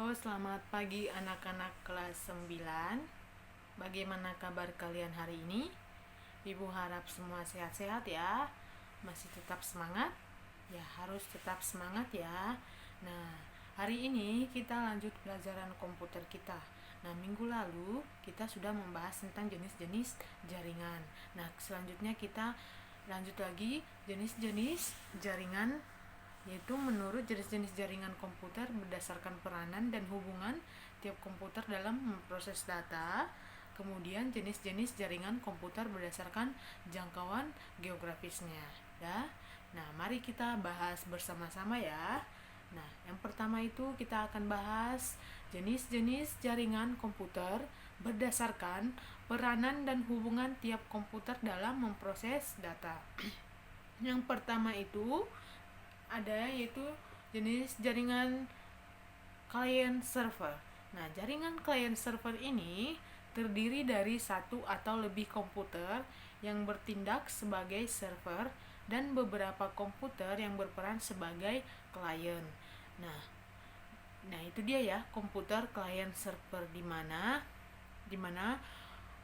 Selamat pagi anak-anak kelas 9. Bagaimana kabar kalian hari ini? Ibu harap semua sehat-sehat ya. Masih tetap semangat? Ya, harus tetap semangat ya. Nah, hari ini kita lanjut pelajaran komputer kita. Nah, minggu lalu kita sudah membahas tentang jenis-jenis jaringan. Nah, selanjutnya kita lanjut lagi jenis-jenis jaringan, yaitu menurut jenis-jenis jaringan komputer berdasarkan peranan dan hubungan tiap komputer dalam memproses data. Kemudian jenis-jenis jaringan komputer berdasarkan jangkauan geografisnya ya. Nah, mari kita bahas bersama-sama ya. Nah, yang pertama itu kita akan bahas jenis-jenis jaringan komputer berdasarkan peranan dan hubungan tiap komputer dalam memproses data. Yang pertama itu ada yaitu jenis jaringan client server. Nah, jaringan client server ini terdiri dari satu atau lebih komputer yang bertindak sebagai server dan beberapa komputer yang berperan sebagai klien. Nah, itu dia ya, komputer client server di mana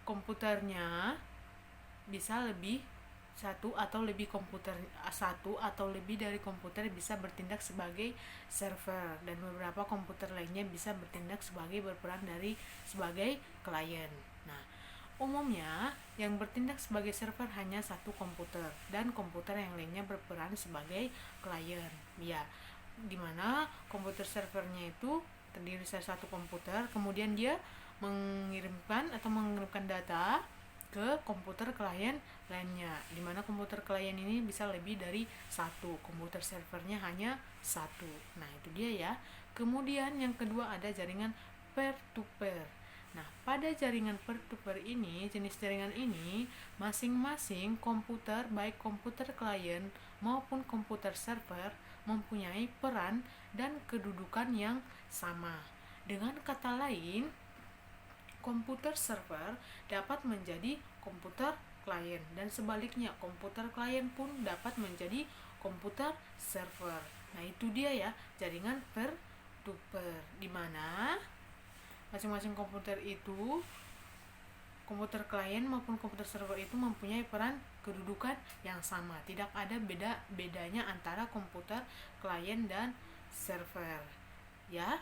komputernya bisa satu atau lebih dari komputer bisa bertindak sebagai server dan beberapa komputer lainnya bisa bertindak berperan sebagai klien. Nah, umumnya yang bertindak sebagai server hanya satu komputer dan komputer yang lainnya berperan sebagai klien. Ya, dimana komputer servernya itu terdiri dari satu komputer, kemudian dia mengirimkan data ke komputer klien lainnya, dimana komputer klien ini bisa lebih dari satu, komputer servernya hanya satu. Nah, itu dia ya. Kemudian yang kedua ada jaringan peer to peer. Nah, pada jaringan peer to peer ini, jenis jaringan ini masing-masing komputer, baik komputer klien maupun komputer server, mempunyai peran dan kedudukan yang sama. Dengan kata lain, komputer server dapat menjadi komputer klien dan sebaliknya komputer klien pun dapat menjadi komputer server. Nah, itu dia ya, jaringan peer to peer, di mana masing-masing komputer klien maupun komputer server itu mempunyai peran kedudukan yang sama. Tidak ada bedanya antara komputer klien dan server. Ya,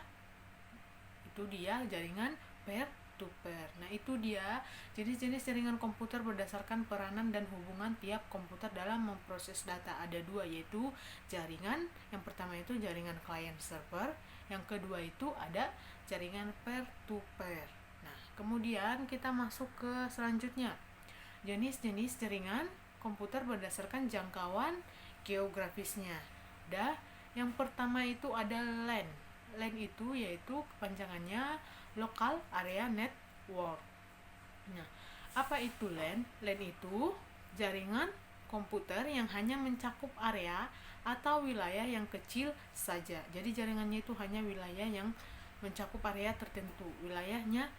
itu dia jaringan peer to peer. Nah, itu dia jenis-jenis jaringan komputer berdasarkan peranan dan hubungan tiap komputer dalam memproses data. Ada dua, yaitu jaringan, yang pertama itu jaringan client server, yang kedua itu ada jaringan peer to peer. Nah, kemudian kita masuk ke selanjutnya, jenis-jenis jaringan komputer berdasarkan jangkauan geografisnya. Yang pertama itu ada LAN. LAN itu yaitu kepanjangannya Local Area Network. Nah, apa itu LAN? LAN itu jaringan komputer yang hanya mencakup area atau wilayah yang kecil saja. Jadi jaringannya itu hanya wilayah yang mencakup area tertentu, wilayahnya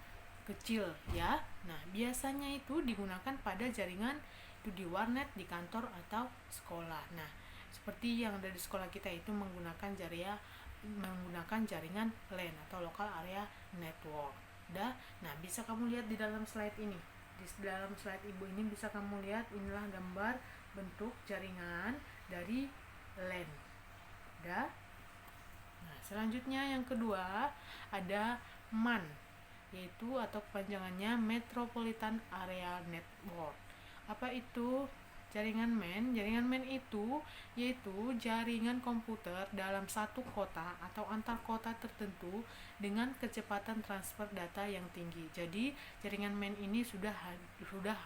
kecil ya. Nah, biasanya itu digunakan pada jaringan itu di warnet, di kantor atau sekolah. Nah, seperti yang ada di sekolah kita itu menggunakan jaringan LAN atau Local Area Network. Nah, bisa kamu lihat di dalam slide ini. Di dalam slide ibu ini bisa kamu lihat, inilah gambar bentuk jaringan dari LAN. Nah, selanjutnya yang kedua ada MAN, yaitu atau kepanjangannya Metropolitan Area Network. Apa itu jaringan MAN? Jaringan MAN itu yaitu jaringan komputer dalam satu kota atau antar kota tertentu dengan kecepatan transfer data yang tinggi. Jadi jaringan MAN ini sudah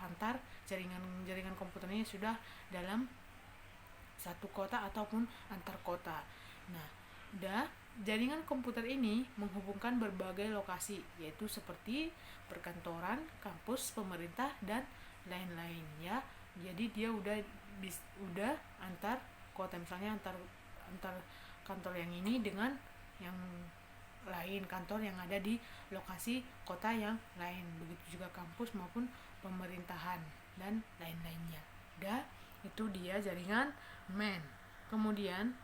antar jaringan komputer ini sudah dalam satu kota ataupun antar kota. Nah, jaringan komputer ini menghubungkan berbagai lokasi, yaitu seperti perkantoran, kampus, pemerintah dan lain-lain ya. Jadi dia udah antar kota, misalnya antar kantor yang ini dengan yang lain, kantor yang ada di lokasi kota yang lain, begitu juga kampus maupun pemerintahan dan lain-lainnya. Itu dia jaringan MAN. Kemudian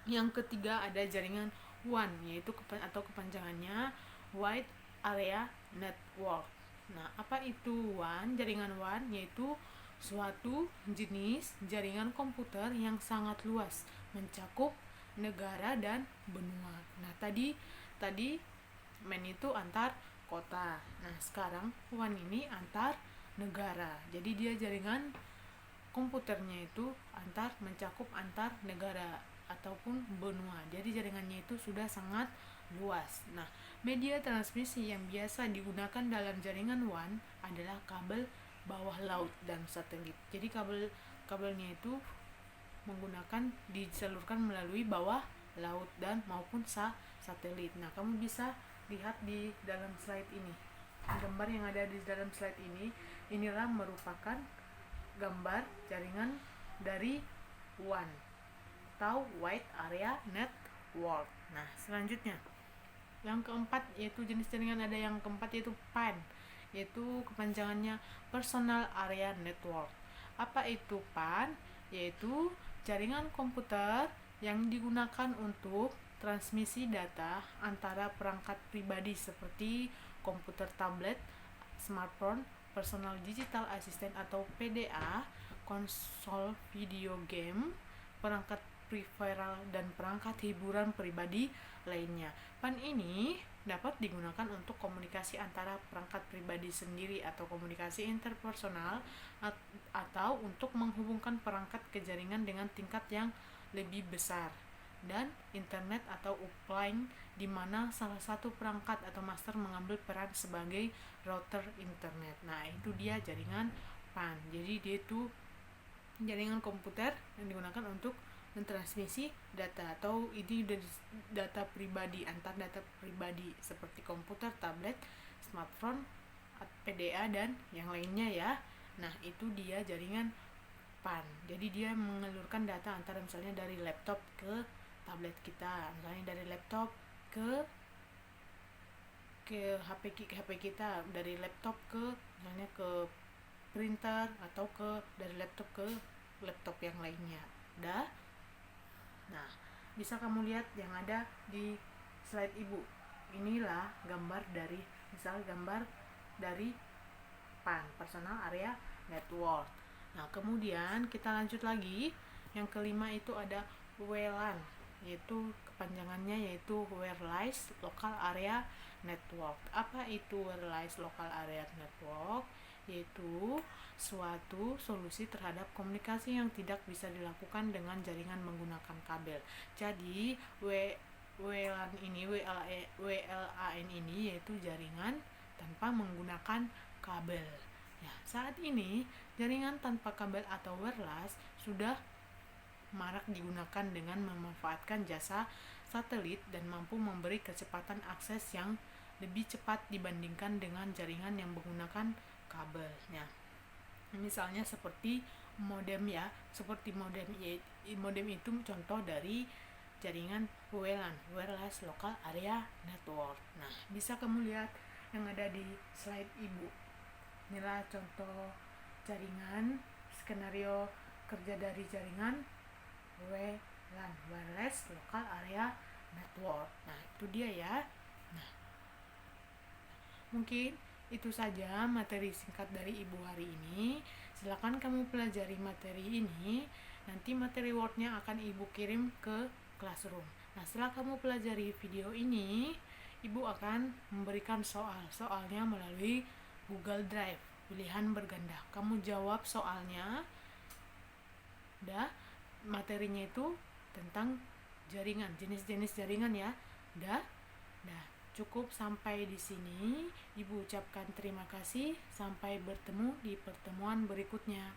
yang ketiga ada jaringan WAN, yaitu atau kepanjangannya Wide Area Network. Nah, apa itu WAN? Jaringan WAN yaitu suatu jenis jaringan komputer yang sangat luas, mencakup negara dan benua. Nah, tadi MAN itu antar kota. Nah, sekarang WAN ini antar negara. Jadi dia jaringan komputernya itu mencakup antar negara ataupun benua. Jadi jaringannya itu sudah sangat luas. Nah, media transmisi yang biasa digunakan dalam jaringan WAN adalah kabel bawah laut dan satelit. Jadi kabelnya itu disalurkan melalui bawah laut dan maupun satelit. Nah, kamu bisa lihat di dalam slide ini. Gambar yang ada di dalam slide ini, inilah merupakan gambar jaringan dari WAN atau Wide Area Network. Nah, selanjutnya yang keempat yaitu jenis jaringan, ada yang keempat yaitu PAN, yaitu kepanjangannya Personal Area Network. Apa itu PAN? Yaitu jaringan komputer yang digunakan untuk transmisi data antara perangkat pribadi seperti komputer tablet, smartphone, personal digital assistant atau PDA, konsol video game, perangkat peripheral dan perangkat hiburan pribadi lainnya. PAN ini dapat digunakan untuk komunikasi antara perangkat pribadi sendiri atau komunikasi interpersonal, atau untuk menghubungkan perangkat ke jaringan dengan tingkat yang lebih besar, dan internet atau upline, di mana salah satu perangkat atau master mengambil peran sebagai router internet. Nah, itu dia jaringan PAN. Jadi dia itu jaringan komputer yang digunakan untuk mentransmisi data, atau ini dari data pribadi, antar data pribadi seperti komputer, tablet, smartphone, PDA dan yang lainnya ya. Nah, itu dia jaringan PAN. Jadi dia mengalurkan data antara misalnya dari laptop ke tablet kita, misalnya dari laptop ke HP kita, dari laptop ke misalnya ke printer, atau dari laptop ke laptop yang lainnya. Nah, bisa kamu lihat yang ada di slide ibu. Inilah gambar dari PAN, Personal Area Network. Nah, kemudian kita lanjut lagi. Yang kelima itu ada WLAN, yaitu kepanjangannya yaitu Wireless Local Area Network. Apa itu Wireless Local Area Network? Yaitu suatu solusi terhadap komunikasi yang tidak bisa dilakukan dengan jaringan menggunakan kabel. Jadi WLAN ini yaitu jaringan tanpa menggunakan kabel. Ya, saat ini jaringan tanpa kabel atau wireless sudah marak digunakan dengan memanfaatkan jasa satelit dan mampu memberi kecepatan akses yang lebih cepat dibandingkan dengan jaringan yang menggunakan kabelnya. Misalnya seperti modem ya, modem itu contoh dari jaringan WLAN, Wireless Local Area Network. Nah, bisa kamu lihat yang ada di slide ibu. Inilah contoh jaringan, skenario kerja dari jaringan WLAN, Wireless Local Area Network. Nah, itu dia ya. Nah, mungkin itu saja materi singkat dari ibu hari ini. Silakan kamu pelajari materi ini. Nanti materi Word-nya akan ibu kirim ke Classroom. Nah, setelah kamu pelajari video ini, ibu akan memberikan soalnya melalui Google Drive pilihan berganda. Kamu jawab soalnya. Materinya itu tentang jaringan, jenis-jenis jaringan ya. Cukup sampai di sini. Ibu ucapkan terima kasih. Sampai bertemu di pertemuan berikutnya.